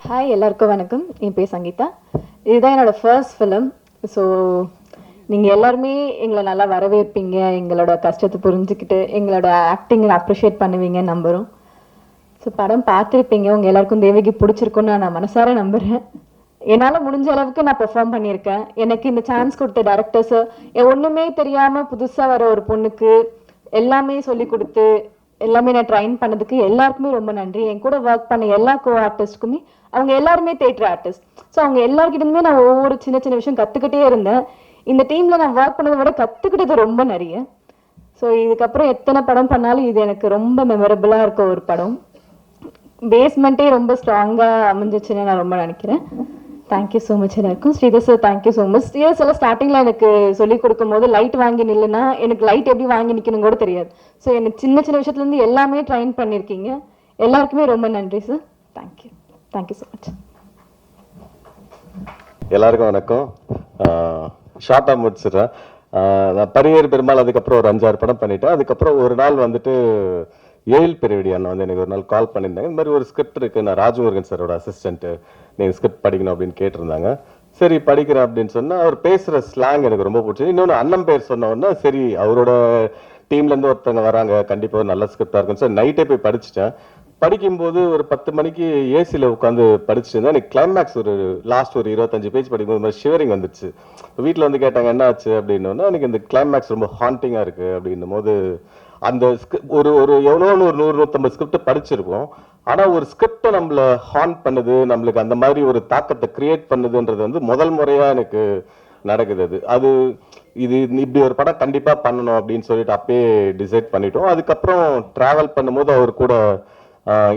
Hi எல்லாருக்கும் வணக்கம். என் பேர் சங்கீதா. இதுதான் என்னோடய ஃபர்ஸ்ட் ஃபிலிம். ஸோ நீங்கள் எல்லாருமே எங்களை நல்லா வரவேற்பீங்க, எங்களோட கஷ்டத்தை புரிஞ்சுக்கிட்டு எங்களோட ஆக்டிங்கை அப்ரிஷியேட் பண்ணுவீங்கன்னு நம்புகிறோம். ஸோ படம் பார்த்துருப்பீங்க, உங்கள் எல்லாருக்கும் தேவகி பிடிச்சிருக்குன்னு நான் மனசார நம்புகிறேன். என்னால் முடிஞ்ச அளவுக்கு நான் பெர்ஃபார்ம் பண்ணியிருக்கேன். எனக்கு இந்த சான்ஸ் கொடுத்த டேரக்டர்ஸு, ஒன்றுமே தெரியாமல் புதுசாக வர ஒரு பொண்ணுக்கு எல்லாமே சொல்லி கொடுத்து எல்லாமே நான் ட்ரைன் பண்ணதுக்கு எல்லாருக்குமே ரொம்ப நன்றி. என் கூட ஒர்க் பண்ண எல்லா கோ ஆர்டிஸ்ட்டுக்குமே, அவங்க எல்லாருமே தேட்டர் ஆர்டிஸ்ட். ஸோ அவங்க எல்லாருக்கிட்டேயுமே நான் ஒவ்வொரு சின்ன சின்ன விஷயம் கற்றுக்கிட்டே இருந்தேன். இந்த டீமில் நான் ஒர்க் பண்ணதை விட கற்றுக்கிட்டது ரொம்ப நிறைய. ஸோ இதுக்கப்புறம் எத்தனை படம் பண்ணாலும் இது எனக்கு ரொம்ப மெமரபுளாக இருக்க ஒரு படம். பேஸ்மெண்ட்டே ரொம்ப ஸ்ட்ராங்காக அமைஞ்சிச்சுன்னு நான் ரொம்ப நினைக்கிறேன். தேங்க்யூ ஸோ மச் எல்லாருக்கும். Sridhar sir thank you so much. Sridhar sir ஸ்டார்டிங்கில் எனக்கு சொல்லிக் கொடுக்கும் போது லைட் வாங்கி நில்லுன்னா எனக்கு லைட் எப்படி வாங்கி நிற்கணும் கூட தெரியாது. ஸோ எனக்கு சின்ன சின்ன விஷயத்துலேருந்து எல்லாமே ட்ரைன் பண்ணியிருக்கீங்க. எல்லாருக்குமே ரொம்ப நன்றி sir. Thank you thank you so much. எல்லாருக்கும் வணக்கம். ஷார்ட்டாக முடிச்சிடுறேன். நான் பரியேறு பெருமாள் அதுக்கப்புறம் ஒரு 5-6 படம் பண்ணிட்டேன். அதுக்கப்புறம் ஒரு நாள் வந்துட்டு ஏழில் பெரியவடி அண்ணா வந்து எனக்கு ஒரு நாள் கால் பண்ணியிருந்தாங்க. இந்த மாதிரி ஒரு ஸ்கிரிப்ட் இருக்குது, நான் ராஜமுருகன் சாரோட அசிஸ்டன்ட்டு, நீங்கள் ஸ்கிரிப்ட் படிக்கணும் அப்படின்னு கேட்டிருந்தாங்க. சரி படிக்கிறேன் அப்படின்னு சொன்னால், அவர் பேசுகிற ஸ்லாங் எனக்கு ரொம்ப பிடிச்சது. இன்னொன்று அண்ணன் பேர் சொன்னோன்னா, சரி அவரோட டீம்லேருந்து ஒருத்தவங்க வராங்க, கண்டிப்பாக ஒரு நல்ல ஸ்கிரிப்டாக இருக்குன்னு சொல்லி நைட்டே போய் படிச்சுட்டேன். படிக்கும்போது ஒரு 10 மணிக்கு ஏசியில் உட்காந்து படிச்சுட்டு இருந்தேன். எனக்கு கிளைமேக்ஸ் ஒரு லாஸ்ட் ஒரு 25 பேஜ் படிக்கும்போது மாதிரி ஷிவரிங் வந்துச்சு. வீட்டில் வந்து கேட்டாங்க என்ன ஆச்சு அப்படின்னோன்னா, எனக்கு இந்த கிளைமேக்ஸ் ரொம்ப ஹாண்டிங்காக இருக்குது அப்படின்னும் போது, அந்த ஒரு ஒரு எவ்வளோன்னு ஒரு 100-150 ஸ்கிரிப்ட் படிச்சிருக்கோம். ஆனால் ஒரு ஸ்கிரிப்டை நம்மளை ஹாண்ட் பண்ணுது, நம்மளுக்கு அந்த மாதிரி ஒரு தாக்கத்தை கிரியேட் பண்ணுதுன்றது வந்து முதல் முறையாக எனக்கு நடக்குது. அது இது இப்படி ஒரு படம் கண்டிப்பாக பண்ணணும் அப்படின்னு சொல்லிட்டு அப்பயே டிசைட் பண்ணிட்டோம். அதுக்கப்புறம் ட்ராவல் பண்ணும்போது அவர் கூட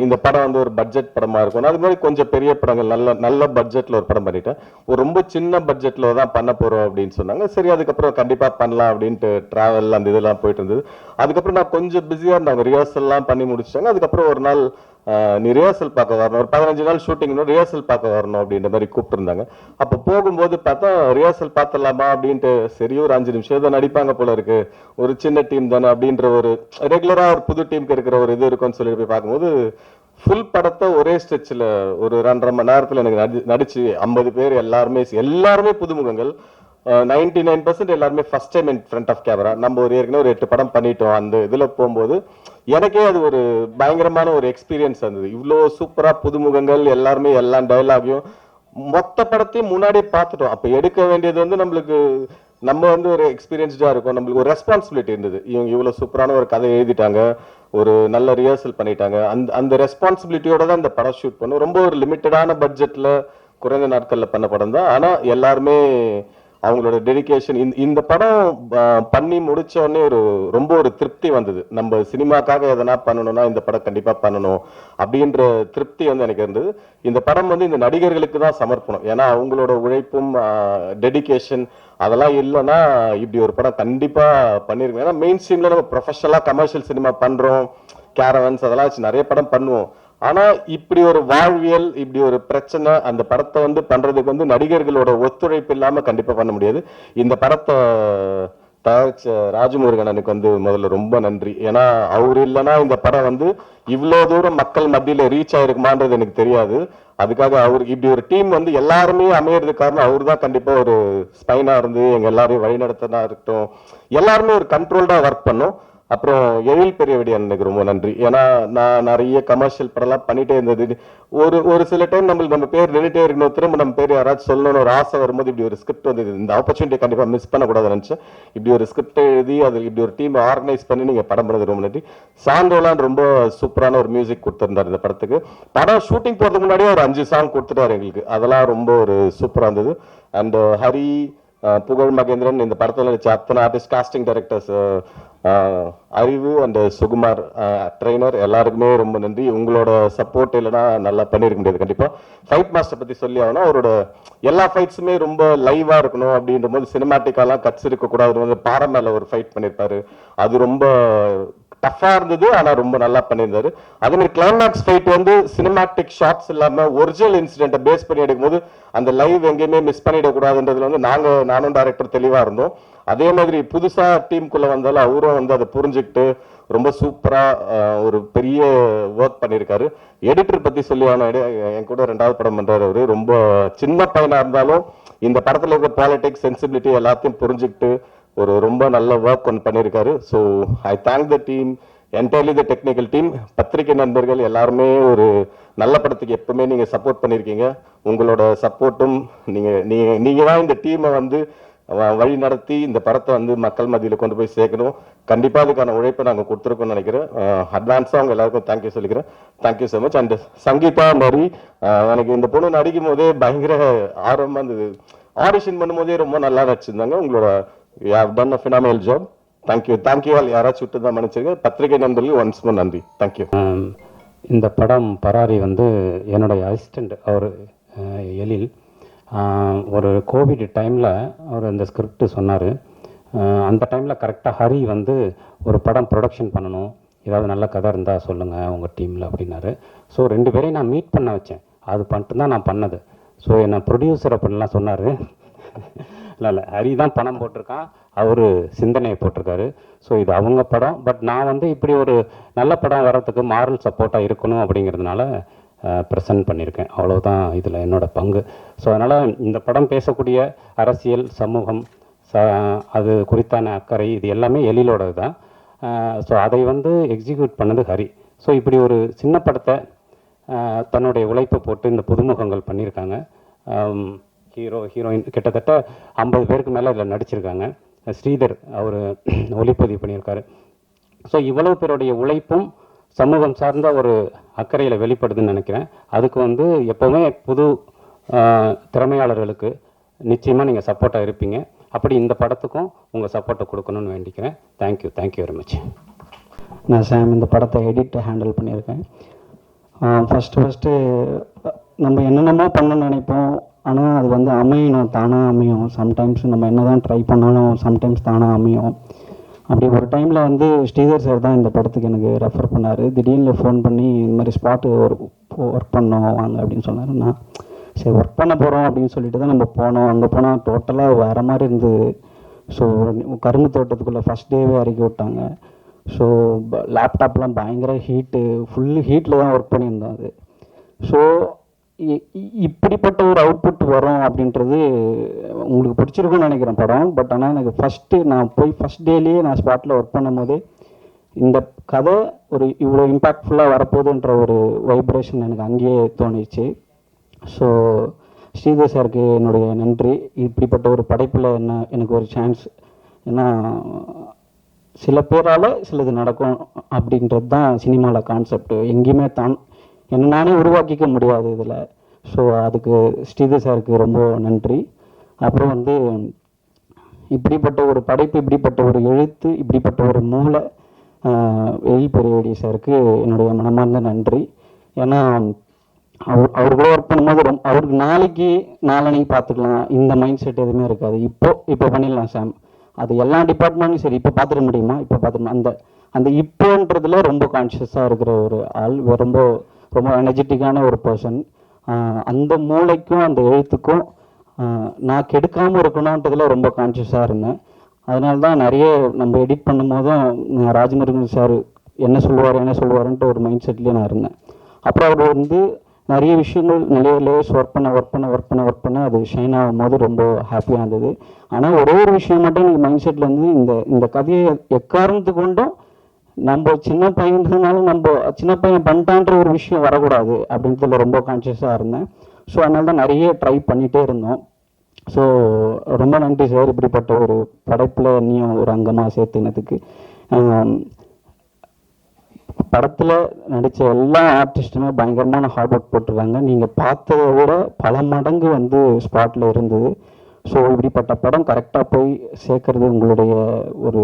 இந்த படம் வந்து ஒரு பட்ஜெட் படமா இருக்கும். அது மாதிரி கொஞ்சம் பெரிய படங்கள் நல்ல நல்ல பட்ஜெட்ல ஒரு படம் பண்ணிட்டேன். ஒரு ரொம்ப சின்ன பட்ஜெட்ல தான் பண்ண போறோம் அப்படின்னு சொன்னாங்க. சரி அதுக்கப்புறம் கண்டிப்பா பண்ணலாம் அப்படின்ட்டு டிராவல் அந்த இதெல்லாம் போயிட்டு இருந்தது. அதுக்கப்புறம் நான் கொஞ்சம் பிஸியா இருந்தாங்க, ரிஹர்சல்லாம் பண்ணி முடிச்சிட்டாங்க. அதுக்கப்புறம் ஒரு நாள் நீ ரிஹர்சல் பார்க்க வரணும், ஒரு 15 நாள் ஷூட்டிங் ரிஹர்சல் பார்க்க வரணும் அப்படின்ற மாதிரி கூப்பிட்டுருந்தாங்க. அப்போ போகும்போது பார்த்தா ரிஹர்சல் பார்த்துடலாமா அப்படின்ட்டு, சரி ஒரு 5 நிமிஷம் தான் நடிப்பாங்க போல இருக்கு, ஒரு சின்ன டீம் தானே அப்படின்ற ஒரு ரெகுலரா ஒரு புது டீமுக்கு இருக்கிற ஒரு இது இருக்குன்னு சொல்லிட்டு போய் பார்க்கும்போது, ஃபுல் படத்தை ஒரே ஸ்ட்ரெச்சில் ஒரு 2.5 மணி நேரத்தில் எனக்கு நடிச்சு 50 பேர் எல்லாருமே புதுமுகங்கள். 99% எல்லாருமே first time in front of camera. நம்ம ஏற்கனவே ஒரு 8 படம் பண்ணிட்டோம். அந்த இதில் போகும்போது எனக்கே அது ஒரு பயங்கரமான ஒரு எக்ஸ்பீரியன்ஸ் இருந்தது. இவ்வளோ சூப்பராக புதுமுகங்கள் எல்லாருமே எல்லா டைலாகையும் மொத்த படத்தையும் முன்னாடியே பார்த்துட்டோம். அப்போ எடுக்க வேண்டியது வந்து நம்ம வந்து ஒரு எக்ஸ்பீரியன்ஸ்டாக இருக்கும். நம்மளுக்கு ஒரு ரெஸ்பான்சிபிலிட்டி இருந்தது. இவங்க இவ்வளோ சூப்பரான ஒரு கதை எழுதிட்டாங்க, ஒரு நல்ல ரிஹர்சல் பண்ணிட்டாங்க. அந்த ரெஸ்பான்சிபிலிட்டியோட தான் இந்த படம் ஷூட் பண்ணும். ரொம்ப ஒரு லிமிட்டடான பட்ஜெட்டில் குறைந்த நாட்களில் பண்ண படம் தான். ஆனால் எல்லாருமே அவங்களோட டெடிகேஷன், இந்த படம் பண்ணி முடிச்ச உடனே ரொம்ப ஒரு திருப்தி வந்தது. நம்ம சினிமாக்காக எதனா பண்ணணும்னா இந்த படம் கண்டிப்பா பண்ணணும் அப்படின்ற திருப்தி வந்து எனக்கு இருந்தது. இந்த படம் வந்து இந்த நடிகர்களுக்கு தான் சமர்ப்பணம். ஏன்னா அவங்களோட உழைப்பும் டெடிகேஷன் அதெல்லாம் இல்லைன்னா இப்படி ஒரு படம் கண்டிப்பா பண்ணிருக்கோம். ஏன்னா மெயின் ஸ்ட்ரீம்ல நம்ம ப்ரொஃபஷனலா கமர்ஷியல் சினிமா பண்றோம், கேரவன்ஸ் அதெல்லாம் வச்சு நிறைய படம் பண்ணுவோம். ஆனா இப்படி ஒரு வாழ்வியல், இப்படி ஒரு பிரச்சனை, அந்த படத்தை வந்து பண்றதுக்கு வந்து நடிகர்களோட ஒத்துழைப்பு இல்லாம கண்டிப்பா பண்ண முடியாது. இந்த படத்தை தயாரிச்ச ராஜமுருகன் எனக்கு வந்து முதல்ல ரொம்ப நன்றி. ஏன்னா அவர் இல்லைன்னா இந்த படம் வந்து இவ்வளோ தூரம் மக்கள் மத்தியில ரீச் ஆயிருக்குமான்றது எனக்கு தெரியாது. அதுக்காக அவர் இப்படி ஒரு டீம் வந்து எல்லாருமே அமையறதுக்கு காரணம் அவர் தான். கண்டிப்பா ஒரு ஸ்பைனா இருந்து எங்க எல்லாரையும் வழிநடத்தினா இருக்கட்டும், எல்லாருமே ஒரு கண்ட்ரோல்டா ஒர்க் பண்ணும். அப்புறம் எழில் பெரியவடி எனக்கு ரொம்ப நன்றி. ஏன்னா நான் நிறைய கமர்ஷியல் படம்லாம் பண்ணிட்டே இருந்தது. ஒரு சில டைம் நம்ம பேர் நின்றுட்டே இருக்கணும், திரும்ப நம்ம பேர் யாராச்சும் சொல்லணும்னு ஒரு ஆசை வரும்போது இப்படி ஒரு ஸ்கிரிப்ட் வந்து இந்த ஆப்பர்ச்சுனிட்டி கண்டிப்பாக மிஸ் பண்ணக்கூடாதுன்னு நினச்சேன். இப்படி ஒரு ஸ்கிரிப்ட் எழுதி அது இப்படி ஒரு டீம் ஆர்கனைஸ் பண்ணி நீங்கள் படம் பண்ணது ரொம்ப நன்றி. சாண்டோலான் ரொம்ப சூப்பரான ஒரு மியூசிக் கொடுத்துருந்தார் இந்த படத்துக்கு. படம் ஷூட்டிங் போகிறதுக்கு முன்னாடியே ஒரு 5 சாங் கொடுத்துட்டாரு எங்களுக்கு. அதெல்லாம் ரொம்ப ஒரு சூப்பராக இருந்தது. அண்ட் ஹரி, புகழ் மகேந்திரன், இந்த படத்தில் நடிச்ச அத்தனை ஆர்டிஸ்ட், காஸ்டிங் டைரக்டர்ஸ், அறிவு அண்ட் சுகுமார் ட்ரெயினர், எல்லாருக்குமே ரொம்ப நன்றி. உங்களோட சப்போர்ட் இல்லைன்னா நல்லா பண்ணியிருக்க முடியாது. கண்டிப்பாக ஃபைட் மாஸ்டர் பற்றி சொல்லி ஆகணும். அவரோட எல்லா ஃபைட்ஸுமே ரொம்ப லைவாக இருக்கணும் அப்படின்ற போது சினிமாட்டிக்காலாம் கட்ஸ் இருக்கக்கூடாது. வந்து பாறை மேலே ஒரு ஃபைட் பண்ணியிருப்பாரு, அது ரொம்ப டஃபா இருந்தது. ஆனா ரொம்ப நல்லா பண்ணியிருந்தாரு. அதே மாதிரி கிளைமேக்ஸ் ஃபைட் வந்து சினிமாட்டிக் ஷாட்ஸ் இல்லாம ஒரிஜினல் இன்சிடென்ட்டை பேஸ் பண்ணி எடுக்கும்போது அந்த லைவ் எங்கேயுமே மிஸ் பண்ணிடக்கூடாதுன்றதுல வந்து நானும் டைரக்டர் தெளிவா இருந்தோம். அதே மாதிரி புதுசா டீமுக்குள்ள வந்தாலும் அவரும் வந்து அதை புரிஞ்சுக்கிட்டு ரொம்ப சூப்பராக ஒரு பெரிய ஒர்க் பண்ணியிருக்காரு. எடிட்டர் பற்றி சொல்லி என் கூட 2வது படம் பண்ணுறாரு. அவரு ரொம்ப சின்ன பையனாக இருந்தாலும் இந்த படத்தில் இருக்கிற பாலிடிக்ஸ் சென்சிபிலிட்டி எல்லாத்தையும் புரிஞ்சுக்கிட்டு ஒரு ரொம்ப நல்ல ஒர்க் ஒன்று பண்ணியிருக்காரு. So I thank the team, entirely the technical team. பத்திரிகை நண்பர்கள் எல்லாருமே ஒரு நல்ல படத்துக்கு எப்பவுமே நீங்கள் சப்போர்ட் பண்ணியிருக்கீங்க. உங்களோட சப்போர்ட்டும் நீங்கள் தான் இந்த டீமை வந்து வழி நடத்தி இந்த படத்தை வந்து மக்கள் மத்தியில் கொண்டு போய் சேர்க்கணும். கண்டிப்பாக அதுக்கான உழைப்பை நாங்கள் கொடுத்துருக்கோம்னு நினைக்கிறேன். அட்வான்ஸாக அவங்க எல்லாருக்கும் தேங்க்யூ சொல்லிக்கிறேன். Thank you so much. And Sangeetha மாதிரி எனக்கு இந்த பொண்ணு நடிக்கும் போதே பயங்கர ஆர்வமாக இருந்தது. ஆடிஷன் பண்ணும்போதே ரொம்ப நல்லா நடிச்சிருந்தாங்க. உங்களோட you have done a phenomenal job. Thank you all. யாராச்சும் விட்டு தான் மன்னிச்சிருக்கேன். பத்திரிகை நண்பர்களுக்கு ஒன்ஸ் மோர் நன்றி. தேங்க்யூ. இந்த படம் பராரி வந்து என்னுடைய அசிஸ்டண்ட் அவர் எழில் ஒரு கோவிட் டைமில் அவர் இந்த ஸ்கிரிப்ட் சொன்னார். அந்த டைமில் கரெக்டாக ஹரி வந்து ஒரு படம் ப்ரொடக்ஷன் பண்ணணும், ஏதாவது நல்ல கதை இருந்தால் சொல்லுங்கள் உங்கள் டீமில் அப்படின்னாரு. ஸோ 2 பேரையும் நான் மீட் பண்ண வச்சேன். அது பண்ணிட்டு தான் நான் பண்ணது. ஸோ என்னை ப்ரொடியூசர் அப்படின்லாம் சொன்னார். இல்லை ஹரி தான் பணம் போட்டிருக்கான், அவர் சிந்தனையை போட்டிருக்காரு. ஸோ இது அவங்க படம். பட் நான் வந்து இப்படி ஒரு நல்ல படம் வர்றதுக்கு மாரல் சப்போர்ட்டாக இருக்கணும் அப்படிங்கிறதுனால ப்ரெசன்ட் பண்ணியிருக்கேன். அவ்வளோதான் இதில் என்னோடய பங்கு. ஸோ அதனால் இந்த படம் பேசக்கூடிய அரசியல், சமூகம், அது குறித்தான அக்கறை இது எல்லாமே எழிலோடது தான். ஸோ அதை வந்து எக்ஸிக்யூட் பண்ணது ஹரி. ஸோ இப்படி ஒரு சின்ன படத்தை தன்னுடைய உழைப்பை போட்டு இந்த புதுமுகங்கள் பண்ணியிருக்காங்க. ஹீரோயின் கிட்டத்தட்ட 50 பேருக்கு மேலே இதில் நடிச்சிருக்காங்க. ஸ்ரீதர் அவர் ஒளிப்பதிவு பண்ணியிருக்காரு. ஸோ இவ்வளவு பேருடைய உழைப்பும் சமூகம் சார்ந்த ஒரு அக்கறையில் வெளிப்படுதுன்னு நினைக்கிறேன். அதுக்கு வந்து எப்போவுமே புது திறமையாளர்களுக்கு நிச்சயமாக நீங்கள் சப்போர்ட்டாக இருப்பீங்க. அப்படி இந்த படத்துக்கும் உங்கள் சப்போர்ட்டை கொடுக்கணும்னு வேண்டிக்கிறேன். Thank you very much. நான் சாம் இந்த படத்தை எடிட் ஹேண்டில் பண்ணியிருக்கேன். ஃபஸ்ட்டு நம்ம என்னென்னமோ பண்ணணும்னு நினைப்போம், ஆனால் அது வந்து அமையணும், தானாக அமையும். சம்டைம்ஸ் நம்ம என்ன தான் ட்ரை பண்ணாலும் சம்டைம்ஸ் தானாக அமையும். அப்படி ஒரு டைமில் வந்து ஸ்ரீதர் சார் தான் இந்த படத்துக்கு எனக்கு ரெஃபர் பண்ணார். திடீர்னு ஃபோன் பண்ணி இந்த மாதிரி ஸ்பாட்டு ஒர்க் பண்ணோம் வாங்க அப்படின்னு சொன்னார். நான் சரி ஒர்க் பண்ண போகிறோம் அப்படின்னு சொல்லிட்டு தான் நம்ம போனோம். அங்கே போனால் டோட்டலாக வேறு மாதிரி இருந்தது. ஸோ கரும்பு தோட்டத்துக்குள்ளே ஃபஸ்ட் டேவே இறக்கி விட்டாங்க. ஸோ லேப்டாப்லாம் பயங்கர ஹீட்டு, ஃபுல்லு ஹீட்டில் தான் ஒர்க் பண்ணியிருந்தோம் அது. ஸோ இப்படிப்பட்ட ஒரு அவுட்புட் வரும் அப்படின்றது உங்களுக்கு பிடிச்சிருக்குன்னு நினைக்கிறேன் படம். பட் ஆனால் எனக்கு நான் போய் ஃபஸ்ட் டேலேயே நான் ஸ்பாட்டில் ஒர்க் பண்ணும் போதே இந்த கதை ஒரு இவ்வளோ இம்பேக்ட்ஃபுல்லாக வரப்போகுதுன்ற ஒரு வைப்ரேஷன் எனக்கு அங்கேயே தோணிச்சு. ஸோ ஸ்ரீதர் சாருக்கு என்னுடைய நன்றி. இப்படிப்பட்ட ஒரு படைப்பில் எனக்கு ஒரு சான்ஸ். ஏன்னா சில பேரால் சிலது நடக்கும் அப்படின்றது தான் சினிமாவில் கான்செப்ட். எங்கேயுமே என்ன நானே உருவாக்கிக்க முடியாது இதில். ஸோ அதுக்கு ஸ்ரீதர் சாருக்கு ரொம்ப நன்றி. அப்புறம் வந்து இப்படிப்பட்ட ஒரு படைப்பு, இப்படிப்பட்ட ஒரு எழுத்து, இப்படிப்பட்ட ஒரு மூளை எழில் பெரியவடி சாருக்கு என்னுடைய மனமார்ந்த நன்றி. ஏன்னா அவர் கூட ஒர்க் பண்ணும்போது அவருக்கு நாளைக்கு பார்த்துக்கலாம் இந்த மைண்ட் செட் எதுவுமே இருக்காது. இப்போ பண்ணிடலாம் சாம், அது எல்லா டிபார்ட்மெண்ட்டும் சரி இப்போ பார்த்துட முடியுமா, இப்போ பார்த்துடணும், அந்த இப்போன்றதுல ரொம்ப கான்ஷியஸாக இருக்கிற ஒரு ஆள், ரொம்ப ரொம்ப எனர்ஜெட்டிக்கான ஒரு பர்சன். அந்த மூளைக்கும் அந்த எழுத்துக்கும் நான் கெடுக்காமல் இருக்கணுன்றதுல ரொம்ப கான்ஷியஸாக இருந்தேன். அதனால தான் நிறைய நம்ம எடிட் பண்ணும்போதும் ராஜமுருகன் சார் என்ன சொல்லுவாருன்ட்டு ஒரு மைண்ட் செட்லேயே நான் இருந்தேன். அப்புறம் அவர் வந்து நிறைய விஷயங்கள் லேயர்ஸ் ஒர்க் பண்ண அது ஷைன் ஆகும் போது ரொம்ப ஹாப்பியாக இருந்தது. ஆனால் ஒரே ஒரு விஷயம் மட்டும் எனக்கு மைண்ட் செட்டில் வந்து இந்த கதையை எக்காரணத்துக்கு கொண்டும் நம்ம சின்ன பையன்றதுனால நம்ம சின்ன பையன் பண்ணிட்டான்ற ஒரு விஷயம் வரக்கூடாது அப்படின்றதுல ரொம்ப கான்ஷியஸாக இருந்தேன். ஸோ அதனால தான் நிறைய ட்ரை பண்ணிகிட்டே இருந்தோம். ஸோ ரொம்ப நன்றி சார், இப்படிப்பட்ட ஒரு படைப்பில் நீயும் ஒரு அங்கமாக சேர்த்துனதுக்கு. படத்தில் நடித்த எல்லா ஆர்டிஸ்ட்டுமே பயங்கரமான ஹார்ட் ஒர்க் போட்டிருக்காங்க. நீங்கள் பார்த்ததை விட பல மடங்கு வந்து ஸ்பாட்டில் இருந்தது. ஸோ இப்படிப்பட்ட படம் கரெக்டாக போய் சேர்க்கறது உங்களுடைய ஒரு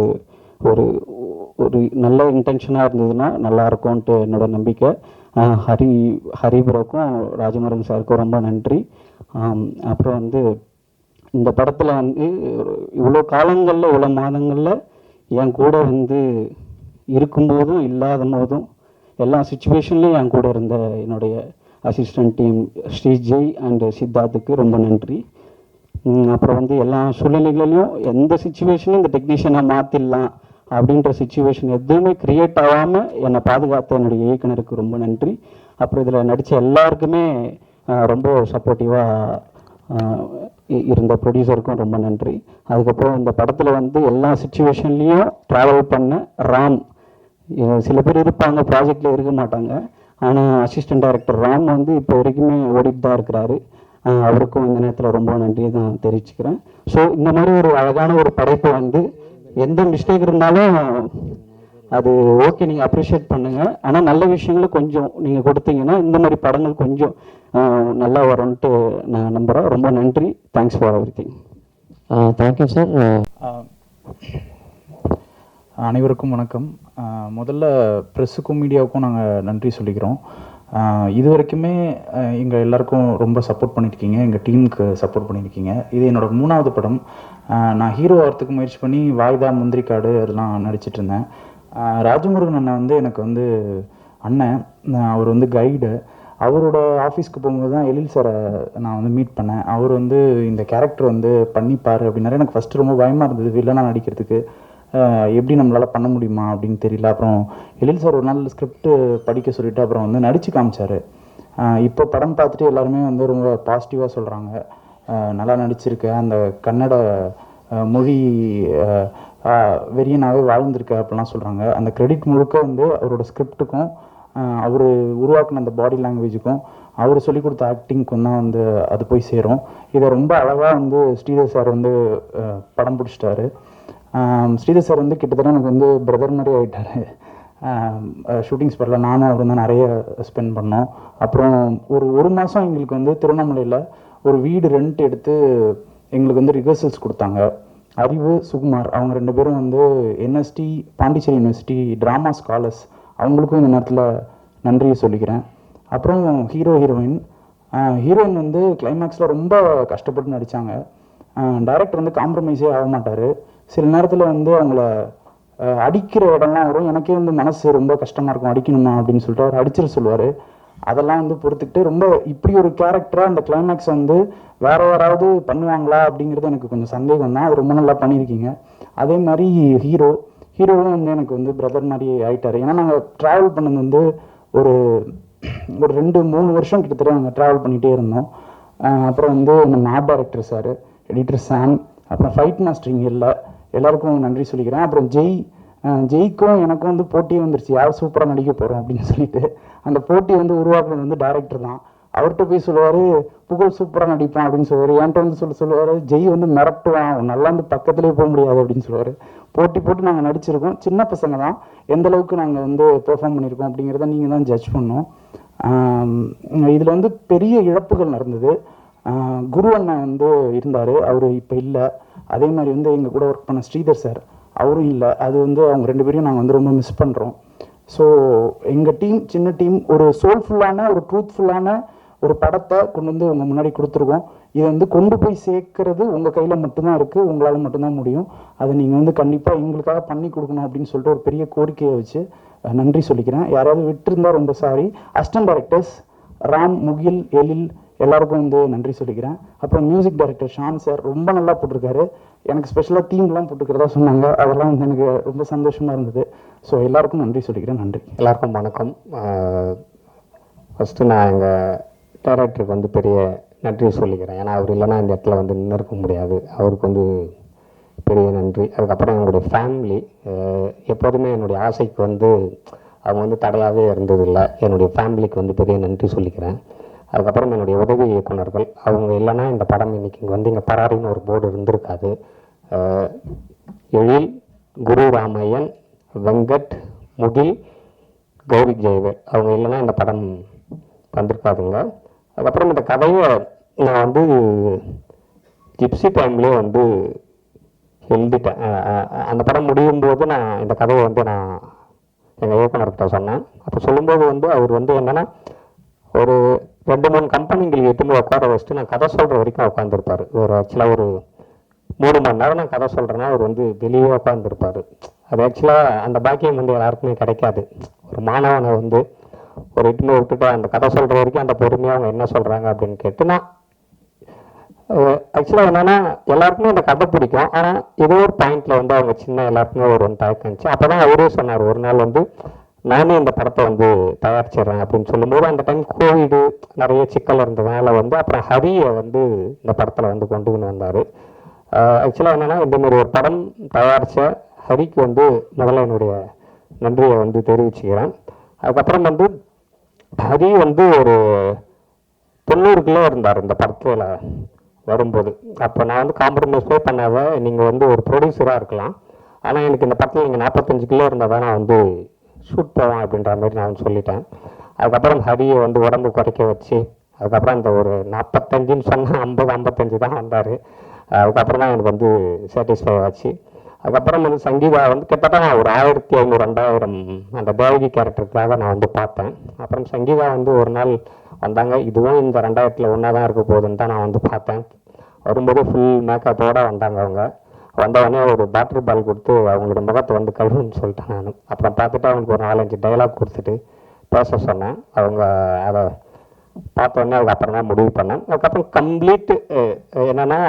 ஒரு ஒரு நல்ல இன்டென்ஷனாக இருந்ததுன்னா நல்லாயிருக்கும்ன்ட்டு என்னோட நம்பிக்கை. ஹரிபுரக்கும் ராஜமுருகன் சாருக்கும் ரொம்ப நன்றி. அப்புறம் வந்து இந்த படத்தில் வந்து இவ்வளோ காலங்களில் இவ்வளோ மாதங்களில் என் கூட வந்து இருக்கும்போதும் இல்லாத போதும் எல்லா சுச்சுவேஷன்லேயும் என் கூட இருந்த என்னுடைய அசிஸ்டன்ட் டீம் ஸ்ரீஜெய் அண்ட் சித்தார்த்துக்கு ரொம்ப நன்றி. அப்புறம் வந்து எல்லா சூழ்நிலைகளிலும் எந்த சுச்சுவேஷனும் இந்த டெக்னீஷியனாக மாற்றிடலாம் அப்படின்ற சுச்சுவேஷன் எதுவுமே க்ரியேட் ஆகாமல் என்னை பாதுகாத்த என்னுடைய இயக்குனருக்கு ரொம்ப நன்றி. அப்புறம் இதில் நடித்த எல்லாருக்குமே ரொம்ப சப்போர்ட்டிவாக இருந்த ப்ரொடியூசருக்கும் ரொம்ப நன்றி. அதுக்கப்புறம் இந்த படத்தில் வந்து எல்லா சுச்சுவேஷன்லேயும் ட்ராவல் பண்ண ராம், சில பேர் இருப்பாங்க ப்ராஜெக்டில் இருக்க மாட்டாங்க, ஆனால் அசிஸ்டன்ட் டைரக்டர் ராம் வந்து இப்போ வரைக்குமே ஓடிட்டு தான் இருக்கிறாரு. அவருக்கும் இந்த நேரத்தில் ரொம்ப நன்றி தான் தெரிவிச்சுக்கிறேன். ஸோ இந்த மாதிரி ஒரு அழகான ஒரு படைப்பை வந்து எந்த மிஸ்டேக் இருந்தாலும் அது ஓகே, நீங்கள் அப்ரிஷியேட் பண்ணுங்கள். ஆனால் நல்ல விஷயங்களை கொஞ்சம் நீங்கள் கொடுத்தீங்கன்னா இந்த மாதிரி படங்கள் கொஞ்சம் நல்லா வரும்ன்ட்டு நான் நம்புகிறேன். ரொம்ப நன்றி. Thanks for everything. Thank you sir. அனைவருக்கும் வணக்கம். முதல்ல ப்ரெஸ்ஸுக்கும் மீடியாவுக்கும் நாங்கள் நன்றி சொல்லிக்கிறோம். இது வரைக்குமே எங்கள் எல்லாருக்கும் ரொம்ப சப்போர்ட் பண்ணியிருக்கீங்க, எங்கள் டீமுக்கு சப்போர்ட் பண்ணியிருக்கீங்க. இது என்னோடய 3வது படம். நான் ஹீரோ ஆகிறதுக்கு முயற்சி பண்ணி வாய்தா, முந்திரிக்காடு அதெல்லாம் நடிச்சிட்டு இருந்தேன். ராஜமுருகன் அண்ணன் வந்து எனக்கு வந்து அண்ணன், அவர் வந்து கைடு. அவரோட ஆஃபீஸ்க்கு போகும்போது தான் எழில் சாரை நான் வந்து மீட் பண்ணேன். அவர் வந்து இந்த கேரக்டர் வந்து பண்ணிப்பார் அப்படின்னாரு. எனக்கு ஃபஸ்ட்டு ரொம்ப பயமாக இருந்தது வில்லனாக நடிக்கிறதுக்கு, எப்படி நம்மளால் பண்ண முடியுமா அப்படின்னு தெரியல. அப்புறம் எழில் சார் ஒரு நாள் ஸ்கிரிப்ட் படிக்க சொல்லிவிட்டு அப்புறம் வந்து நடித்து காமிச்சார். இப்போ படம் பார்த்துட்டு எல்லாருமே வந்து ரொம்ப பாசிட்டிவாக சொல்கிறாங்க, நல்லா நடிச்சிருக்க, அந்த கன்னட மொழி வெறியனாகவே வாழ்ந்திருக்க அப்படிலாம் சொல்கிறாங்க. அந்த கிரெடிட் முழுக்க வந்து அவரோட ஸ்கிரிப்டுக்கும் அவர் உருவாக்கின அந்த பாடி லாங்குவேஜுக்கும் அவர் சொல்லிக் கொடுத்த ஆக்டிங்க்கும் தான் வந்து அது போய் சேரும். இதை ரொம்ப அழகாக வந்து ஸ்ரீதர் சார் வந்து படம் பிடிச்சிட்டாரு. ஸ்ரீதர் சார் வந்து கிட்டத்தட்ட எனக்கு வந்து பிரதர் மாதிரி ஆகிட்டார். ஷூட்டிங் ஸ்பாட்டில் நானும் அவர் தான் நிறைய ஸ்பெண்ட் பண்ணோம். அப்புறம் ஒரு மாதம் எங்களுக்கு வந்து திருவண்ணாமலையில் ஒரு வீடு ரெண்ட் எடுத்து எங்களுக்கு வந்து ரிஹர்சல்ஸ் கொடுத்தாங்க. அறிவு, சுகுமார் அவங்க 2 பேரும் வந்து NST Pondicherry university drama scholars, அவங்களுக்கும் இந்த நேரத்தில் நன்றியை சொல்லிக்கிறேன். அப்புறம் ஹீரோயின் வந்து கிளைமேக்ஸில் ரொம்ப கஷ்டப்பட்டு நடித்தாங்க. டைரக்டர் வந்து காம்ப்ரமைஸே ஆக மாட்டார். சில நேரத்தில் வந்து அவங்கள அடிக்கிற இடம்லாம் வரும், எனக்கே வந்து மனசு ரொம்ப கஷ்டமாக இருக்கும், அடிக்கணுமா அப்படின்னு சொல்லிட்டு அவர் அடிச்சிட சொல்லுவார். அதெல்லாம் வந்து பொறுத்துக்கிட்டு ரொம்ப இப்படி ஒரு கேரக்டராக அந்த கிளைமேக்ஸ் வந்து வேற யாராவது பண்ணுவாங்களா அப்படிங்கிறது எனக்கு கொஞ்சம் சந்தேகம் தான். அது ரொம்ப நல்லா பண்ணியிருக்கீங்க. அதே மாதிரி ஹீரோவும் வந்து எனக்கு வந்து பிரதர் மாதிரி ஆகிட்டார். ஏன்னா நாங்கள் ட்ராவல் பண்ணது வந்து ஒரு 2-3 வருஷம் கிட்டத்தட்ட நாங்கள் ட்ராவல் பண்ணிகிட்டே இருந்தோம். அப்புறம் வந்து நம்ம ஆர்ட் டைரக்டர் சார், எடிட்டர் சாம், அப்புறம் ஃபைட் மாஸ்டரிங் எல்லாருக்கும் நன்றி சொல்லிக்கிறேன். அப்புறம் ஜெய்க்கும் எனக்கும் வந்து போட்டியே வந்துருச்சு, யார் சூப்பராக நடிக்க போகிறோம் அப்படின்னு சொல்லிட்டு. அந்த போட்டி வந்து உருவாக்குறது வந்து டைரக்டர் தான். அவர்கிட்ட போய் சொல்லுவார், புகழ் சூப்பராக நடிப்பான் அப்படின்னு சொல்லுவார். என்கிட்ட வந்து சொல்லுவார், ஜெய் வந்து மிரட்டுவான், நல்லா வந்து பக்கத்துலேயே போக முடியாது அப்படின்னு சொல்லுவார். போட்டு நாங்கள் நடிச்சிருக்கோம். சின்ன பசங்க தான், எந்த அளவுக்கு நாங்கள் வந்து பெர்ஃபார்ம் பண்ணியிருக்கோம் அப்படிங்கிறத நீங்கள் தான் ஜட்ஜ் பண்ணோம். இதில் வந்து பெரிய இழப்புகள் நடந்தது. குரு அண்ணன் வந்து இருந்தார், அவர் இப்போ இல்லை. அதே மாதிரி வந்து எங்கள் கூட ஒர்க் பண்ண ஸ்ரீதர் சார், அவரும் இல்லை. அது வந்து அவங்க 2 பேரையும் நாங்கள் வந்து ரொம்ப மிஸ் பண்ணுறோம். ஸோ எங்கள் டீம் சின்ன டீம் ஒரு சோல்ஃபுல்லான ஒரு ட்ரூத்ஃபுல்லான ஒரு படத்தை கொண்டு வந்து உங்கள் முன்னாடி கொடுத்துருக்கோம். இதை வந்து கொண்டு போய் சேர்க்கறது உங்கள் கையில் மட்டும்தான் இருக்குது, உங்களால் மட்டும்தான் முடியும். அதை நீங்கள் வந்து கண்டிப்பாக எங்களுக்காக பண்ணி கொடுக்கணும் அப்படின்னு சொல்லிட்டு ஒரு பெரிய கோரிக்கையை வச்சு நன்றி சொல்லிக்கிறேன். யாராவது விட்டுருந்தால் ரொம்ப சாரி. அசிஸ்டன்ட் டைரக்டர்ஸ் ராம், முகில், எழில் எல்லாருக்கும் வந்து நன்றி சொல்லிக்கிறேன். அப்புறம் மியூசிக் டைரக்டர் ஷான் சார் ரொம்ப நல்லா போட்டிருக்காரு. எனக்கு ஸ்பெஷலாக தீம்லாம் போட்டுக்கிறதா சொன்னாங்க, அதெல்லாம் வந்து எனக்கு ரொம்ப சந்தோஷமாக இருந்தது. ஸோ எல்லாருக்கும் நன்றி சொல்லிக்கிறேன். நன்றி. எல்லாருக்கும் வணக்கம். ஃபஸ்ட்டு நான் எங்கள் டைரக்டருக்கு வந்து பெரிய நன்றி சொல்லிக்கிறேன். ஏன்னா அவர் இல்லைன்னா இந்த இடத்துல வந்து நின்று இருக்க முடியாது. அவருக்கு வந்து பெரிய நன்றி. அதுக்கப்புறம் என்னுடைய ஃபேமிலி, எப்போதுமே என்னுடைய ஆசைக்கு வந்து அவங்க வந்து தடையாகவே இருந்ததில்லை. என்னுடைய ஃபேமிலிக்கு வந்து பெரிய நன்றி சொல்லிக்கிறேன். அதுக்கப்புறம் என்னுடைய உதவி இயக்குனர்கள், அவங்க இல்லைன்னா இந்த படம் இன்றைக்கி இங்கே வந்து இங்கே பராரின்னு ஒரு போர்டு இருந்திருக்காது. எழில், குரு ராமையன், வெங்கட், முகில், கௌரி ஜெயவேல், அவங்க இல்லைன்னா இந்த படம் வந்திருக்காதுங்க. அதுக்கப்புறம் இந்த கதையை நான் வந்து ஜிப்சி டைம்லேயே வந்து எழுதிட்டேன். அந்த படம் முடியும் போது நான் இந்த கதையை வந்து நான் எங்கள் இயக்குனர்கிட்ட சொன்னேன். அப்போ சொல்லும்போது வந்து அவர் வந்து என்னென்னா ஒரு 2-3 கம்பெனிங்களுக்கு எட்டுமே உட்கார வச்சுட்டு நான் கதை சொல்கிற வரைக்கும் உட்காந்துருப்பார். ஆக்சுவலாக ஒரு 3 மணி நேரம் நான் கதை சொல்கிறேன்னா அவர் வந்து வெளியே உட்காந்துருப்பார். அது ஆக்சுவலாக அந்த பாக்கியம் வந்து எல்லாருக்குமே கிடைக்காது. ஒரு மாணவனை வந்து ஒரு இட்டுமே விட்டுட்டு அந்த கதை சொல்கிற வரைக்கும் அந்த பொறுமையாக அவங்க என்ன சொல்கிறாங்க அப்படின்னு கேட்டு நான் ஆக்சுவலாக என்னன்னா எல்லாருக்குமே இந்த கதை பிடிக்கும். ஆனால் ஏதோ ஒரு பாயிண்ட்ல வந்து அவங்க சின்ன எல்லாருக்குமே ஒரு தயக்கம் இருந்துச்சு. அப்போ தான் அவரே சொன்னார் ஒரு நாள் வந்து நானே இந்த படத்தை வந்து தயாரிச்சிடுறேன் அப்படின்னு சொல்லும்போது அந்த டைம் கோவிடு நிறைய சிக்கல் இருந்ததுனால வந்து அப்புறம் ஹரியை வந்து இந்த படத்தில் வந்து கொண்டு வந்தார். ஆக்சுவலாக என்னென்னா இந்த மாதிரி ஒரு படம் தயாரித்த ஹரிக்கு வந்து முதல்ல என்னுடைய நன்றியை வந்து தெரிவிச்சுக்கிறேன். அதுக்கப்புறம் வந்து ஹரி வந்து ஒரு 90 கிலோ இருந்தார் இந்த படத்தில் வரும்போது. அப்போ நான் வந்து காம்ப்ரமைஸே பண்ணாத நீங்கள் வந்து ஒரு ப்ரொடியூசராக இருக்கலாம், ஆனால் எனக்கு இந்த படத்தில் நீங்கள் 45 கிலோ இருந்தால் தான் நான் வந்து ஷூட் போவேன் அப்படின்ற மாதிரி நான் சொல்லிட்டேன். அதுக்கப்புறம் ஹரியை வந்து உடம்பு குறைக்க வச்சு அதுக்கப்புறம் இந்த ஒரு 45ன்னு சொன்னால் 50-55 தான் வந்தார். அதுக்கப்புறம் தான் எனக்கு வந்து சாட்டிஸ்ஃபை ஆச்சு. அதுக்கப்புறம் வந்து சங்கீதா வந்து கிட்டத்தட்ட ஒரு 1500-2000 அந்த தேவகி கேரக்டருக்காக நான் வந்து பார்த்தேன். அப்புறம் சங்கீதா வந்து ஒரு நாள் வந்தாங்க. இதுவும் இந்த 2000ல் ஒன்றா தான் இருக்க போகுதுன்னு தான் நான் வந்து பார்த்தேன். வரும்போது ஃபுல் மேக்கப்போடு வந்தாங்க. அவங்க வந்தவொடனே ஒரு பேட்டரி பால் கொடுத்து அவங்களோட முகத்தை வந்து கழுவுன்னு சொல்லிட்டேன் நான். அப்புறம் பார்த்துட்டு அவங்களுக்கு ஒரு 4-5 டைலாக் கொடுத்துட்டு பேச சொன்னேன். அவங்க அதை பார்த்தோன்னே அதுக்கப்புறம் தான் முடிவு பண்ணேன். அதுக்கப்புறம் கம்ப்ளீட்டு என்னென்னா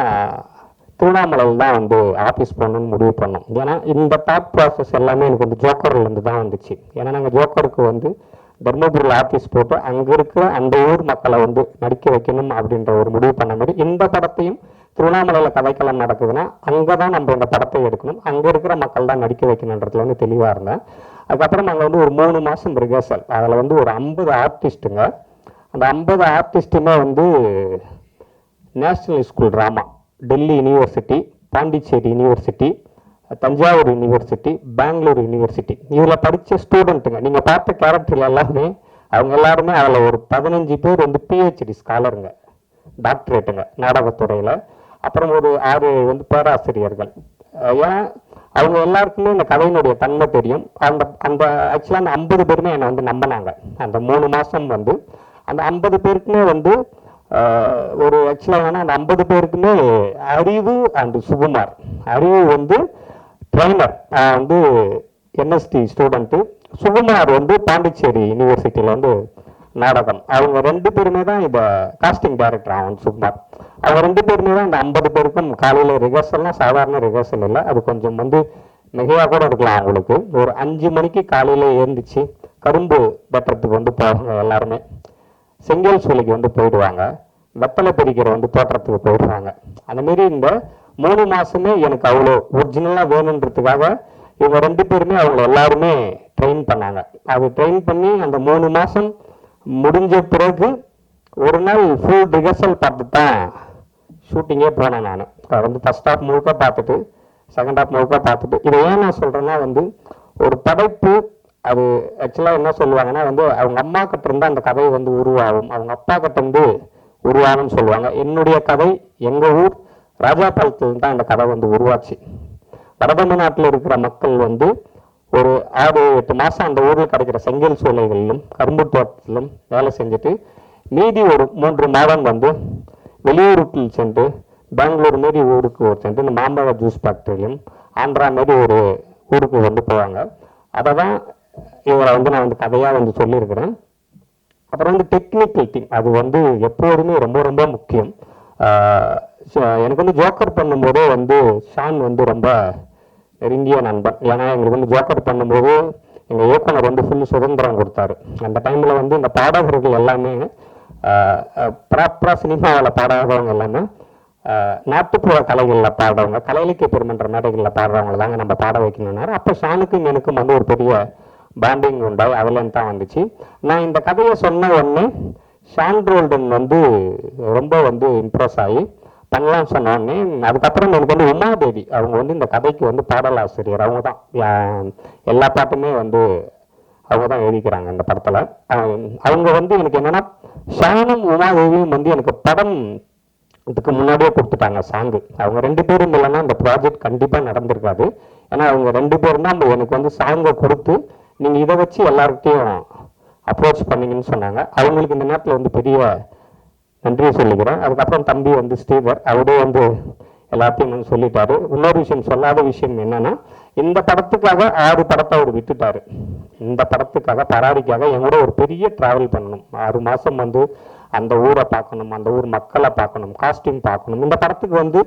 திருவண்ணாமலையில் தான் வந்து ஆஃபீஸ் போகணுன்னு முடிவு பண்ணோம். ஏன்னா இந்த தாட் ப்ராசஸ் எல்லாமே எனக்கு வந்து ஜோக்கர்லேருந்து தான் வந்துச்சு. ஏன்னா நாங்கள் ஜோக்கருக்கு வந்து தர்மபுரியில் ஆஃபீஸ் போட்டு அங்கே இருக்கிற அந்த ஊர் மக்களை வந்து நடிக்க வைக்கணும் அப்படின்ற ஒரு முடிவு பண்ண மாதிரி இந்த படத்தையும் திருவண்ணாமலையில் கதைக்களம் நடக்குதுன்னா அங்கே தான் நம்ம இந்த படத்தை எடுக்கணும், அங்கே இருக்கிற மக்கள் தான் நடிக்க வைக்கணுன்றதுல வந்து தெளிவாக இருந்தேன். அதுக்கப்புறம் நாங்கள் வந்து ஒரு 3 மாதம் ரிஹர்சல். அதில் வந்து ஒரு 50 ஆர்டிஸ்ட்டுங்க. அந்த 50 ஆர்டிஸ்ட்டுமே வந்து national school drama, Delhi university, Pondicherry university, Thanjavur university, Bangalore university இதில் படித்த ஸ்டூடெண்ட்டுங்க. நீங்கள் பார்த்த கேரக்டர் எல்லாமே அவங்க எல்லாருமே அதில் ஒரு 15 பேர் வந்து பிஹெச்டி ஸ்காலருங்க, டாக்டரேட்டுங்க நாடகத்துறையில். அப்புறம் ஒரு 6 வந்து பேராசிரியர்கள். ஏன்னா அவங்க எல்லாருக்குமே இந்த கதையினுடைய தன்மை தெரியும். அந்த ஆக்சுவலாக அந்த 50 பேருமே என்னை வந்து நம்பினாங்க. அந்த 3 மாதம் வந்து அந்த 50 பேருக்குமே வந்து ஒரு ஆக்சுவலாக வேணால் அந்த 50 பேருக்குமே அறிவு அண்டு சுகுமார். அறிவு வந்து ட்ரைனர், வந்து என்எஸ்டி ஸ்டூடெண்ட்டு, சுகுமார் வந்து பாண்டிச்சேரி யூனிவர்சிட்டியில் வந்து நாடகம். அவங்க 2 பேருமே தான் இந்த காஸ்டிங் டைரக்டர். அவன் சுகுமார் அவங்க 2 பேருமே தான் இந்த 50 பேருக்கும் காலையில் ரிஹர்சல்லாம் சாதாரண ரிஹர்சல் இல்லை, அது கொஞ்சம் வந்து மிகையாக கூட இருக்கலாம். அவங்களுக்கு ஒரு 5 மணிக்கு காலையில் எழுந்திரிச்சு கரும்பு வெட்டுறதுக்கு வந்து போவாங்க எல்லாருமே, செங்கல் சூளைக்கு வந்து போயிடுவாங்க, வெத்தலை பிரிக்கிற வந்து தோற்றத்துக்கு போயிடுவாங்க. அந்தமாரி இந்த 3 மாதமே எனக்கு அவ்வளோ ஒரிஜினலாக வேணுன்றதுக்காக இவங்க 2 பேருமே அவங்க எல்லாருமே ட்ரெயின் பண்ணாங்க. அது ட்ரெயின் பண்ணி அந்த 3 மாதம் முடிஞ்ச பிறகு ஒரு நாள் ஃபுல் ரிஹர்சல் பார்த்து தான் ஷூட்டிங்கே போனேன். நான் வந்து ஃபஸ்ட் ஹாஃப் முழுக்க பார்த்துட்டு செகண்ட் ஹாஃப் முழுக்க பார்த்துட்டு. இதை ஏன் நான் சொல்கிறேன்னா வந்து ஒரு படைப்பு அது ஆக்சுவலாக என்ன சொல்லுவாங்கன்னா வந்து அவங்க அம்மா கிட்ட இருந்து அந்த கதை வந்து உருவாகும், அவங்க அப்பா கிட்ட இருந்து உருவாகும்னு சொல்லுவாங்க. என்னுடைய கதை எங்கள் ஊர் ராஜாபாளத்தில் தான் இந்த கதை வந்து உருவாச்சு. வடதமிழ்நாட்டில் இருக்கிற மக்கள் வந்து ஒரு 6-8 மாதம் அந்த ஊரில் கிடைக்கிற செங்கல் சூளைகளிலும் கரும்பு தோட்டத்திலும் வேலை செஞ்சுட்டு மீதி ஒரு 3 மாதம் வந்து வெளியூருக்கு சென்று பெங்களூர் மாரி ஊருக்கு சென்று இந்த மாம்பழ ஜூஸ் ஃபேக்ட்ரியிலும் ஆந்திரா மாரி ஒரு ஊருக்கு வந்து போவாங்க. அதை தான் இவரை வந்து நான் வந்து கதையாக வந்து சொல்லியிருக்கிறேன். அப்புறம் வந்து டெக்னிக்கல் டீம் அது வந்து எப்போதுமே ரொம்ப ரொம்ப முக்கியம். எனக்கு வந்து ஜோக்கர் பண்ணும்போதே வந்து ஷான் வந்து ரொம்ப நெருங்கிய நண்பன். ஏன்னா எங்களுக்கு வந்து ஜோக்கர் பண்ணும்போது எங்கள் இயக்குனர் வந்து ஃபுல் சுதந்திரம் கொடுத்தாரு. அந்த டைமில் வந்து இந்த பாடகர்கள் எல்லாமே ப்ராப்பராக சினிமாவில் பாடாதவங்க எல்லாமே நாட்டுப்புற கலைகளில் பாடுறவங்க, கலையிலக்கிய பெருமன்ற மேடைகளில் பாடுறவங்க தாங்க நம்ம பாட வைக்கணும்னாரு. அப்போ ஷானுக்கும் எனக்கும் வந்து ஒரு பெரிய பாண்டிங் உண்டாய் அதுலேருந்து தான் வந்துச்சு. நான் இந்த கதையை சொன்ன உடனே ஷான் ரோல்டன் வந்து ரொம்ப வந்து இம்ப்ரெஸ் ஆகி பண்ணலாம் சொன்னோடனே அதுக்கப்புறம் எனக்கு வந்து உமாதேவி அவங்க வந்து இந்த கதைக்கு வந்து பாடலாசிரியர். அவங்க தான் எல்லா பாட்டுமே வந்து அவங்க தான் எழுதிக்கிறாங்க இந்த படத்தில். அவங்க வந்து எனக்கு என்னென்னா ஷானும் உமாதேவியும் வந்து எனக்கு படம் இதுக்கு முன்னாடியே கொடுத்துட்டாங்க சாங்கு. அவங்க 2 பேரும் இல்லைன்னா இந்த ப்ராஜெக்ட் கண்டிப்பாக நடந்திருக்காது. ஏன்னா அவங்க 2 பேரும் தான் எனக்கு வந்து சாங்கை கொடுத்து நீங்கள் இதை வச்சு எல்லார்கிட்டையும் அப்ரோச் பண்ணீங்கன்னு சொன்னாங்க. அவங்களுக்கு இந்த நேரத்தில் வந்து பெரிய நன்றியை சொல்லிக்கிறேன். அதுக்கப்புறம் தம்பி வந்து ஸ்ரீதர் அவரே வந்து எல்லாத்தையும் வந்து சொல்லிட்டாரு. இன்னொரு விஷயம் சொல்லாத விஷயம் என்னன்னா இந்த படத்துக்காக 6 படத்தை அவர் விட்டுட்டாரு. இந்த படத்துக்காக பராரிக்காக எங்களோட ஒரு பெரிய டிராவல் பண்ணணும். 6 மாதம் வந்து அந்த ஊரை பார்க்கணும், அந்த ஊர் மக்களை பார்க்கணும், காஸ்டியூம் பார்க்கணும். இந்த படத்துக்கு வந்து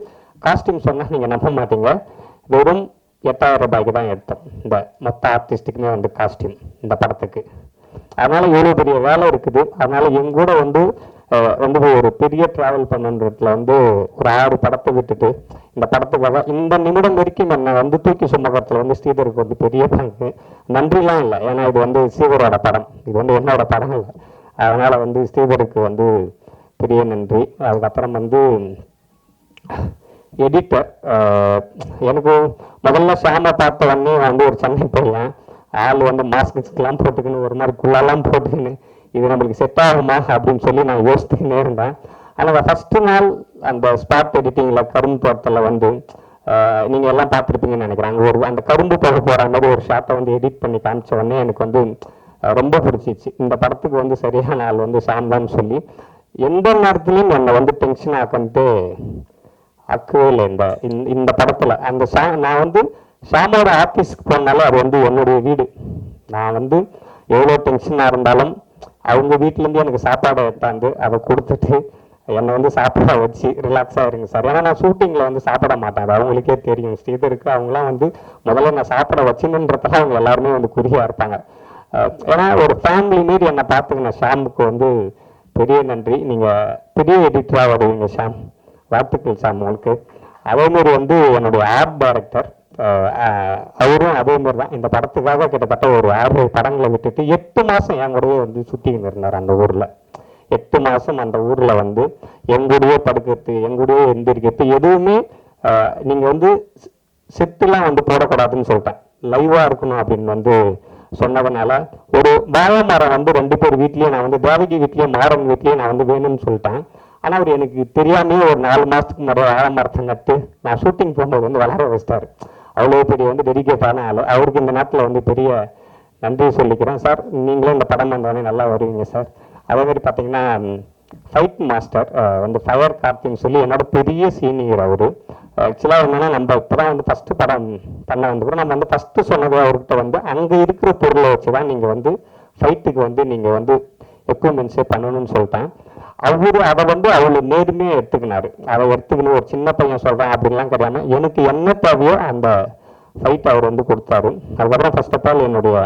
காஸ்டியூம் சொன்னால் நீங்கள் நம்ப மாட்டீங்க, வெறும் 8000 ரூபாய்க்கு தான் எடுத்தோம் இந்த மொத்த ஆர்டிஸ்ட்டுக்குமே வந்து காஸ்டியூம் இந்த படத்துக்கு. அதனால் இவ்வளோ பெரிய வேலை இருக்குது. அதனால் எங்கூட வந்து ஒரு பெரிய ட்ராவல் பண்ணுன்றதுல வந்து ஒரு 6 படத்தை விட்டுட்டு இந்த படத்துக்காக இந்த நிமிடம் வரைக்கும் என்னை வந்து தூக்கி சுமக்கிறதுல வந்து ஸ்ரீதருக்கு வந்து பெரிய பங்கு. நன்றிலாம் இல்லை, ஏன்னா இது வந்து ஸ்ரீதரோட படம், இது வந்து என்னோட படம் இல்லை. அதனால் வந்து ஸ்ரீதருக்கு வந்து பெரிய நன்றி. அதுக்கப்புறம் வந்து எடிட்டர், எனக்கு முதல்ல ஷாமை பார்த்த உடனே வந்து ஒரு சென்னை பையன் ஆள் வந்து மாஸ்க்லாம் போட்டுக்கின்னு ஒரு மாதிரி குள்ளாலாம் போட்டுக்கின்னு இது நம்மளுக்கு செட் ஆகுமா அப்படின்னு சொல்லி நான் யோசிச்சுக்கினே இருந்தேன். ஆனால் ஃபஸ்ட்டு நாள் அந்த ஸ்பாட் எடிட்டிங்கில் கரும்பு தோட்டத்தில் வந்து நீங்கள் எல்லாம் பார்த்துருப்பீங்கன்னு நினைக்கிறேன். அங்கே அந்த கரும்பு போக போகிற மாதிரி ஒரு ஷாட்டை வந்து எடிட் பண்ணி காமிச்ச உடனே எனக்கு வந்து ரொம்ப பிடிச்சிச்சு. இந்த படத்துக்கு வந்து சரியான ஆள் வந்து ஷாம் தான் சொல்லி எந்த நேரத்துலையும் என்னை வந்து டென்ஷன் ஆக்கிட்டு அக்கவே இல்லை. இந்த படத்தில் அந்த நான் வந்து ஷாமோட ஆஃபீஸ்க்கு போனாலும் அது வந்து என்னுடைய வீடு. நான் வந்து எவ்வளோ டென்ஷனாக இருந்தாலும் அவங்க வீட்டிலேருந்து எனக்கு சாப்பாடை எடுத்தாந்து அதை கொடுத்துட்டு என்னை வந்து சாப்பிட வச்சு ரிலாக்ஸாக இருங்க சார். ஏன்னா நான் ஷூட்டிங்கில் வந்து சாப்பிட மாட்டேன், அது அவங்களுக்கே தெரியும். ஸ்ரீதருக்கு அவங்களாம் வந்து முதல்ல நான் சாப்பிட வச்சுன்றதுலாம் அவங்க எல்லாருமே வந்து குறியாக இருப்பாங்க. ஏன்னா ஒரு ஃபேமிலி மாரி என்னை பார்த்துக்கின ஷாமுக்கு வந்து பெரிய நன்றி. நீங்கள் பெரிய எடிட்டராக வருவீங்க ஷாம், வாழ்த்துக்கள் ஷாம் உங்களுக்கு. அதேமாரி வந்து என்னுடைய ஆர்ட் டைரக்டர் அவரும் அதேமாரி தான் இந்த படத்துக்காக கிட்டத்தட்ட ஒரு 6 படங்களை விட்டுட்டு 8 மாதம் என் கூடவே வந்து சுற்றிக்கிட்டு இருந்தார் அந்த ஊரில். 8 மாதம் அந்த ஊரில் வந்து எங்கூடயே படுக்கிறது, எங்கூடயே எந்திரிக்கிறது, எதுவுமே நீங்கள் வந்து செட்டுலாம் வந்து போடக்கூடாதுன்னு சொல்லிட்டேன், லைவாக இருக்கணும் அப்படின்னு வந்து சொன்னதுனால ஒரு வாழை மரம் வந்து 2 பேர் வீட்லேயே நான் வந்து தேவகி வீட்லேயே மாறன் வீட்லேயே நான் வந்து வேணும்னு சொல்லிட்டேன். ஆனால் அவர் எனக்கு தெரியாமே ஒரு 4 மாதத்துக்கு முன்னாடி வாழை மரத்தை நட்டு நான் ஷூட்டிங் போகும்போது வந்து வளர வச்சிட்டார். அவ்வளோ பெரிய வந்து டெடிகேட்டான ஆள். அவருக்கு இந்த நேரத்தில் வந்து பெரிய நன்றி சொல்லிக்கிறேன். சார் நீங்களும் இந்த படம் வந்தோடனே நல்லா வருவீங்க சார். அதே மாதிரி பார்த்தீங்கன்னா ஃபைட் மாஸ்டர் வந்து ஃபயர் கார்த்தின்னு சொல்லி என்னோட பெரிய சீனியர் அவர். ஆக்சுவலாக என்னென்னா நம்ம இப்போ தான் வந்து ஃபஸ்ட்டு படம் பண்ண வந்துக்கிறோம். நம்ம வந்து ஃபஸ்ட்டு சொன்னது அவர்கிட்ட வந்து அங்கே இருக்கிற பொருளை வச்சு தான் நீங்கள் வந்து ஃபைட்டுக்கு வந்து நீங்கள் வந்து எக்யூப்மெண்ட்ஸே பண்ணணும்னு சொல்லிட்டேன். அவரு அதை வந்து அவ்வளோ நேர்மையாக எடுத்துக்கினாரு. அதை எடுத்துக்கணும் ஒரு சின்ன பையன் சொல்கிறேன் அப்படின்லாம் கிடையாமல் எனக்கு என்ன தேவையோ அந்த ஃபைட் அவர் வந்து கொடுத்தாரு. அதுக்கப்புறம் ஃபர்ஸ்ட் ஆஃப் ஆல் என்னுடைய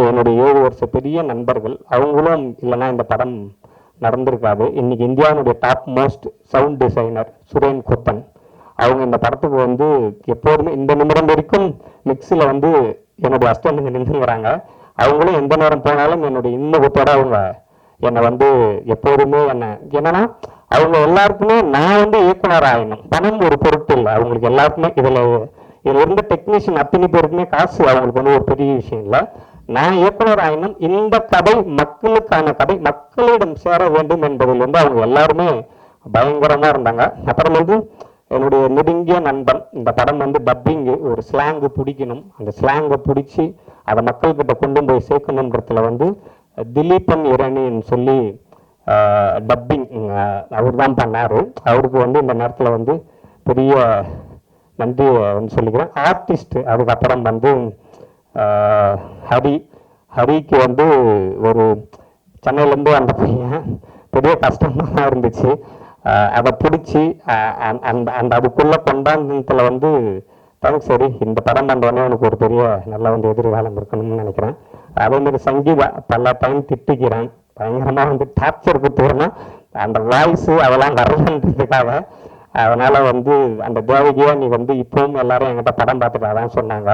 7 வருஷ பெரிய நண்பர்கள், அவங்களும் இல்லைன்னா இந்த படம் நடந்திருக்காது. இன்னைக்கு இந்தியாவுடைய top most sound designer Suren Koppan, அவங்க இந்த படத்துக்கு வந்து எப்போதுமே இந்த நிமிடம் வரைக்கும் மிக்ஸில் வந்து என்னுடைய அஸ்டன்ட்டுங்க நின்றுங்கிறாங்க. அவங்களும் எந்த நேரம் போனாலும் என்னுடைய இன்னுகத்தோட அவங்க என்னை வந்து எப்போதுமே என்னன்னா அவங்க எல்லாருக்குமே நான் வந்து இயக்குனர் ஆகணும், பணம் ஒரு பொருட்டு இல்லை அவங்களுக்கு எல்லாருக்குமே. இதில் இருந்த டெக்னீஷியன் அத்தனை பேருக்குமே காசு அவங்களுக்கு வந்து ஒரு பெரிய விஷயம் இல்லை. நான் இயக்குனர் ஆகணும், இந்த கதை மக்களுக்கான கதை, மக்களிடம் சேர வேண்டும் என்பதில் வந்து அவங்க எல்லாருமே பயங்கரமாக இருந்தாங்க. அப்புறம் வந்து என்னுடைய நெருங்கிய நண்பன், இந்த படம் வந்து டப்பிங்கு ஒரு ஸ்லாங்கு பிடிக்கணும், அந்த ஸ்லாங்கை பிடிச்சி அதை மக்கள்கிட்ட கொண்டு போய் சேர்க்கணுன்றதுல வந்து திலீபன் இரணின்னு சொல்லி டப்பிங் அவர் தான் பண்ணார். அவருக்கு வந்து இந்த நேரத்தில் வந்து பெரிய நன்றி வந்து சொல்லிக்கிறேன். ஆர்டிஸ்ட்டு அதுக்கப்புறம் வந்து ஹரிக்கு வந்து ஒரு சென்னையிலேருந்து அந்த பையன் பெரிய கஷ்டமாக இருந்துச்சு. அதை பிடிச்சி அந்த அதுக்குள்ளே கொண்டாந்ததில் வந்து தேங்க்ஸ். சரி இந்த படம் பண்ணுறோன்னே எனக்கு ஒரு பெரிய நல்லா வந்து எதிர்காலம் இருக்கணும்னு நினைக்கிறேன். அதேமாதிரி சங்கீதா பல டைம் திட்டிக்கிறேன், பயங்கரமாக வந்து டார்ச்சர் கொடுத்துக்கிறேன்னா அந்த வாய்ஸு அதெல்லாம் வரலன்றதுக்காக. அதனால் வந்து அந்த தேவகியா நீ வந்து இப்போவும் எல்லாரும் என்கிட்ட படம் பார்த்துட்டு அதான் சொன்னாங்க.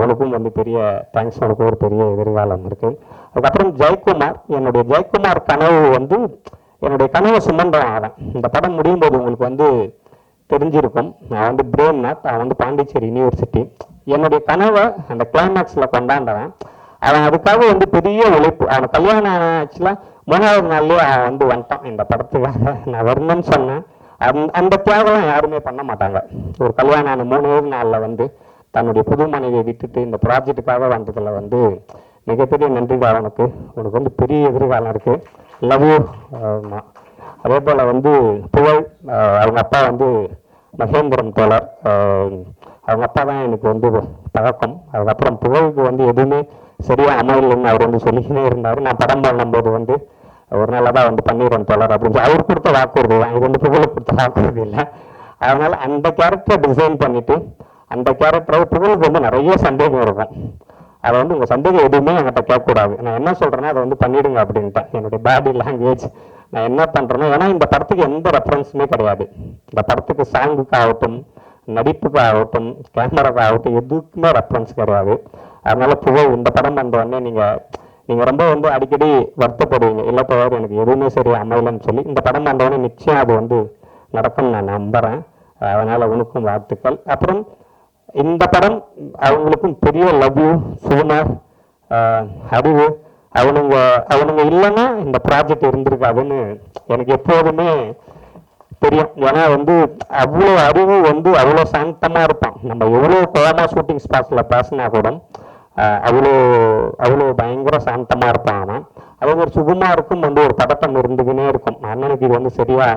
உனக்கும் வந்து பெரிய தேங்க்ஸ், உனக்கும் ஒரு பெரிய எதிர்காலம் இருக்குது. அதுக்கப்புறம் ஜெயக்குமார், என்னுடைய ஜெயக்குமார் கனவு வந்து என்னுடைய கனவை சுமந்தவன் அவன். இந்த படம் முடியும் போது உங்களுக்கு வந்து தெரிஞ்சிருக்கும், நான் வந்து பிரேம்நாத், அவன் வந்து பாண்டிச்சேரி யூனிவர்சிட்டி. என்னுடைய கனவை அந்த கிளைமேக்ஸில் கொண்டாண்டவன் அவன். அதுக்காக வந்து பெரிய உழைப்பு. அவன் கல்யாணம் ஆச்சுலாம் 3வது நாள்லேயே அவன் வந்து வந்துட்டான் இந்த படத்துக்காக. நான் வரணும்னு சொன்னேன். அந்த தியாகம் யாருமே பண்ண மாட்டாங்க. ஒரு கல்யாணம் ஆன 3வது நாளில் வந்து தன்னுடைய புது மனைவியை விட்டுட்டு இந்த ப்ராஜெக்டுக்காக வந்ததில் வந்து மிகப்பெரிய நன்றி உனக்கு. உனக்கு வந்து பெரிய எதிர்காலம் இருக்குது. Love you. அதே போல் வந்து புகழ், அவங்க அப்பா வந்து மகேந்திரம் தோழர், அவங்க அப்பா தான் எனக்கு வந்து பழக்கம். அதுக்கப்புறம் புகழுக்கு வந்து எதுவுமே சரியாக அமையலைன்னு அவர் வந்து சொல்லிக்கினே இருந்தார். நான் படம் பண்ணும்போது வந்து ஒரு நாளாக தான் வந்து பண்ணிடுறேன் தோழர் அப்படின்னு அவர் கொடுத்த வாக்குறுதி தான், இது வந்து புகழ் கொடுத்த வாக்குறுதி இல்லை. அதனால் அந்த கேரக்டரை டிசைன் பண்ணிவிட்டு அந்த கேரக்டரை புகழுக்கு வந்து நிறைய சந்தேகம் இருக்கும். அதை வந்து உங்கள் சந்தேகம் எதுவுமே என்கிட்ட கேட்கக்கூடாது, நான் என்ன சொல்கிறேன்னா அதை வந்து பண்ணிவிடுங்க அப்படின்ட்டேன். என்னுடைய பாடி லாங்குவேஜ் நான் என்ன பண்ணுறேன்னா, ஏன்னா இந்த படத்துக்கு எந்த ரெஃபரன்ஸுமே கிடையாது. இந்த படத்துக்கு சாங்குக்கு ஆகட்டும், நடிப்புக்கு ஆகட்டும், கேமராவுக்கு ஆகட்டும், எதுக்குமே ரெஃபரன்ஸ் கிடையாது. அதனால புகழ் இந்த படம் வந்தோடனே நீங்கள் ரொம்ப வந்து அடிக்கடி வருத்தப்படுவீங்க, இல்லை தவிர எனக்கு எதுவுமே சரி அமையலன்னு சொல்லி. இந்த படம் வந்தோடனே நிச்சயம் அது வந்து நடக்கும்னு நான் நம்புகிறேன். அதனால் உனக்கும் வாழ்த்துக்கள். அப்புறம் இந்த படம் அவங்களுக்கும் பெரிய லவ் யூ சுகுமார், அறிவு, அவனுங்க இல்லைன்னா இந்த ப்ராஜெக்ட் இருந்திருக்காதுன்னு எனக்கு எப்போதுமே தெரியும். ஏன்னா வந்து அவ்வளோ அறிவு வந்து அவ்வளோ சாந்தமாக இருப்பான். நம்ம எவ்வளோ கோமா ஷூட்டிங் ஸ்பாட்ஸில் பேசினா கூட அவ்வளோ பயங்கர சாந்தமாக இருப்பான் அவன். அதே மாதிரி சுகுமாருக்கும் வந்து ஒரு பதட்டம் இருந்துக்கினே இருக்கும், அண்ணனுக்கு இது வந்து சரியா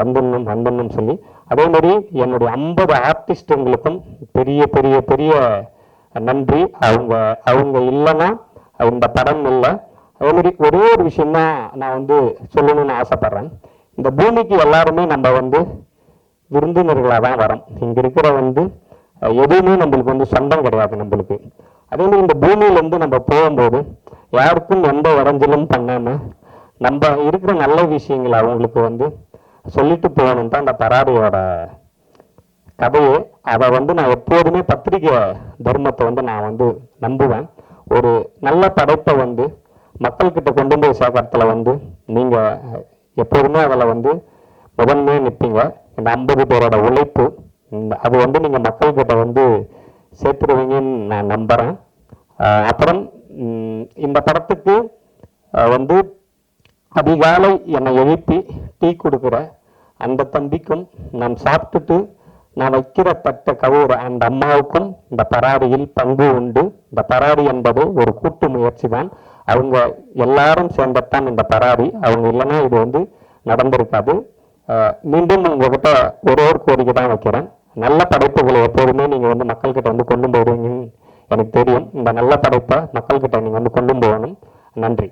வந்துடணும் சொல்லி. அதே மாதிரி என்னுடைய 50 ஆர்டிஸ்ட்டுங்களுக்கும் பெரிய பெரிய பெரிய நன்றி. அவங்க இல்லைன்னா இந்த படம் இல்லை. அதே மாதிரி ஒரே ஒரு விஷயம்தான் நான் வந்து சொல்லணும்னு ஆசைப்பட்றேன். இந்த பூமிக்கு எல்லாருமே நம்ம வந்து விருந்தினர்களாக தான் வரோம். இங்கே இருக்கிற வந்து எதுவுமே நம்மளுக்கு வந்து சொந்தம் கிடையாது நம்மளுக்கு. அதே மாதிரி இந்த பூமியிலேருந்து நம்ம போகும்போது யாருக்கும் எந்த இடைஞ்சலும் பண்ணாமல் நம்ம இருக்கிற நல்ல விஷயங்களை அவங்களுக்கு வந்து சொல்லிட்டு போகணும் தான் அந்த பராரியோட கதையே. அதை வந்து நான் எப்போதுமே பத்திரிகை தர்மத்தை வந்து நான் வந்து நம்புவேன். ஒரு நல்ல படைப்பை வந்து மக்கள்கிட்ட கொண்டு போய் சேர்க்கறதுல வந்து நீங்கள் எப்போதுமே அதில் வந்து முதன்மையாக நிற்பீங்க. இந்த 50 பேரோட உழைப்பு அது வந்து நீங்கள் மக்கள்கிட்ட வந்து சேர்த்துருவீங்கன்னு நான் நம்புகிறேன். அப்புறம் இந்த படத்துக்கு வந்து அதிகாலை என்னை எழுப்பி டீ கொடுக்குற அந்த தம்பிக்கும், நான் சாப்பிட்டுட்டு நான் வைக்கிற தட்டை கவுற அந்த அம்மாவுக்கும் இந்த பராரியில் பங்கு உண்டு. இந்த பராரி என்பது ஒரு கூட்டு முயற்சி தான். அவங்க எல்லாரும் சேர்ந்தத்தான் இந்த பராரி. அவங்க இல்லைன்னா இது வந்து நடந்திருக்காது. மீண்டும் உங்ககிட்ட ஒரு கோரிக்கை தான் வைக்கிறேன். நல்ல படைப்புகளை எப்போதுமே நீங்கள் வந்து மக்கள்கிட்ட வந்து கொண்டு போடுவீங்கன்னு எனக்கு தெரியும். இந்த நல்ல படைப்பை மக்கள்கிட்ட நீங்கள் வந்து கொண்டு போகணும். நன்றி.